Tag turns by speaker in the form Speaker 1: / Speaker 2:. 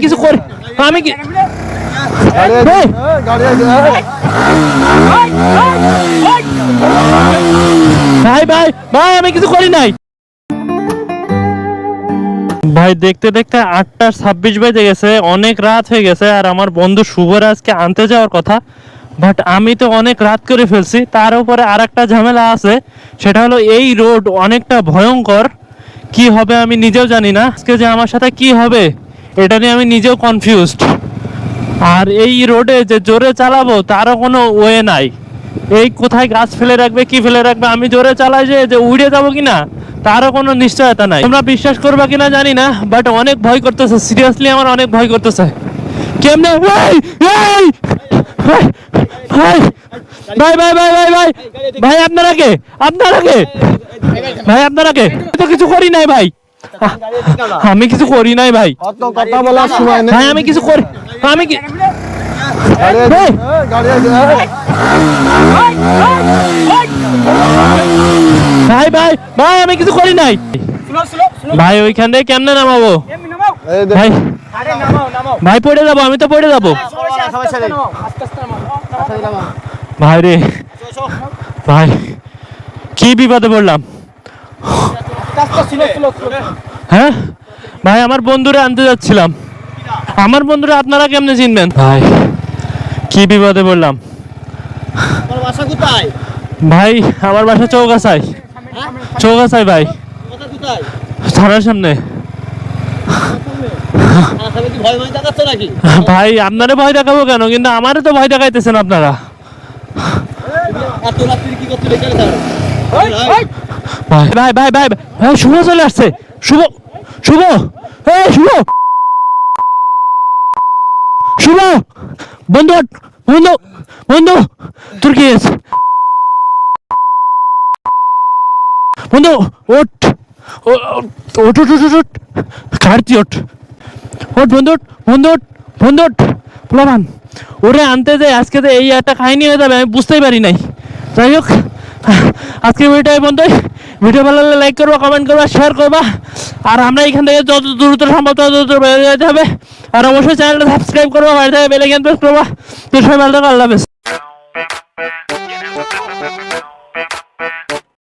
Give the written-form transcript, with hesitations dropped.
Speaker 1: কিছু করি আমি কি ভাই ভাই ভাই আমি কিছু করি নাই ভাই। দেখতে দেখতে 8:26 বেজে গেছে, অনেক রাত হয়ে গেছে। আর আমার বন্ধু শুভরাজকে আনতে যাওয়ার কথা, বাট আমি তো অনেক রাত করে ফেলছি। তার উপরে আর একটা ঝামেলা আছে, সেটা হলো এই রোড অনেকটা ভয়ঙ্কর। কি হবে আমি নিজেও জানি না, আজকে যে আমার সাথে কি হবে এটা নিয়ে আমি নিজেও কনফিউজড। আর এই রোডে যে জোরে চালাবো তারও কোনো ওয়ে নাই। এই কোথায় গাছ ফেলে রাখবে, কি ফেলে রাখবে, আমি জোরে চালাই যে উড়ে যাবো কিনা তারও কোনো নিশ্চয়তা নাই। তোমরা বিশ্বাস করবা কিনা জানি না, বাট অনেক ভয় করতেছে, সিরিয়াসলি আমার অনেক ভয় করতেছে। কেমনে ভাই ভাই ভাই ভাই ভাই ভাই ভাই ভাই ভাই ভাই আপনারা কে ভাই আপনারা কে? তো কিছু করি নাই ভাই, আমি কিছু করি নাই ভাই।
Speaker 2: কথা বলার সময় নেই
Speaker 1: ভাই আমি কিছু করি, আমি কি ভাই ভাই ভাই আমি কিছু করি নাই ভাই। ওইখান থেকে কেমনে নামাবো ভাই? ভাই পড়ে যাবো, আমি তো পড়ে যাবো ভাই রে। ভাই কি বিপদে পড়লাম। হ্যাঁ ভাই আমার বন্ধুরা আনতে যাচ্ছিলাম। আমার বন্ধুরা আপনারা কেমনে চিনবেন? ভাই কি বিপদে পড়লাম ভাই। আমার বাসা চৌগাছায় ভাই, থানার সামনে। ভাই আপনারে ভয় দেখাবো কেন, কিন্তু আমারও তো ভয় দেখাইতেছেন আপনারা। ভাই ভাই ভাই ভাই ভাই শুভ চলে আসছে, শুভ শুভ এই শুভ শুভ বন্ধু বন্ধু বন্ধু তোর কি আছে বন্ধু? ওঠ ওঠ ওঠ ওঠ ওঠ কার্তি ওঠ ওঠ বন্ধু বন্ধু বন্ধু প্লাবান ওরে আনতে যায়। আজকে তো এই একটা কাহিনী হয়ে যাবে, আমি বুঝতেই পারি নাই। যাই হোক আজকে ভিডিওটাই বন্ধুই, ভিডিও ভালো লাগলে লাইক করবা, কমেন্ট করবা, শেয়ার করবা। আর আমরা এখান থেকে যত দ্রুত সম্ভব তত দ্রুত বেরিয়ে যেতে হবে। আর অবশ্যই চ্যানেলটা সাবস্ক্রাইব করবা, বাড়ি থেকে বেল আইকন প্রেস করবা। তো সবাই ভালো থাকো, আল্লাহ হাফেজ।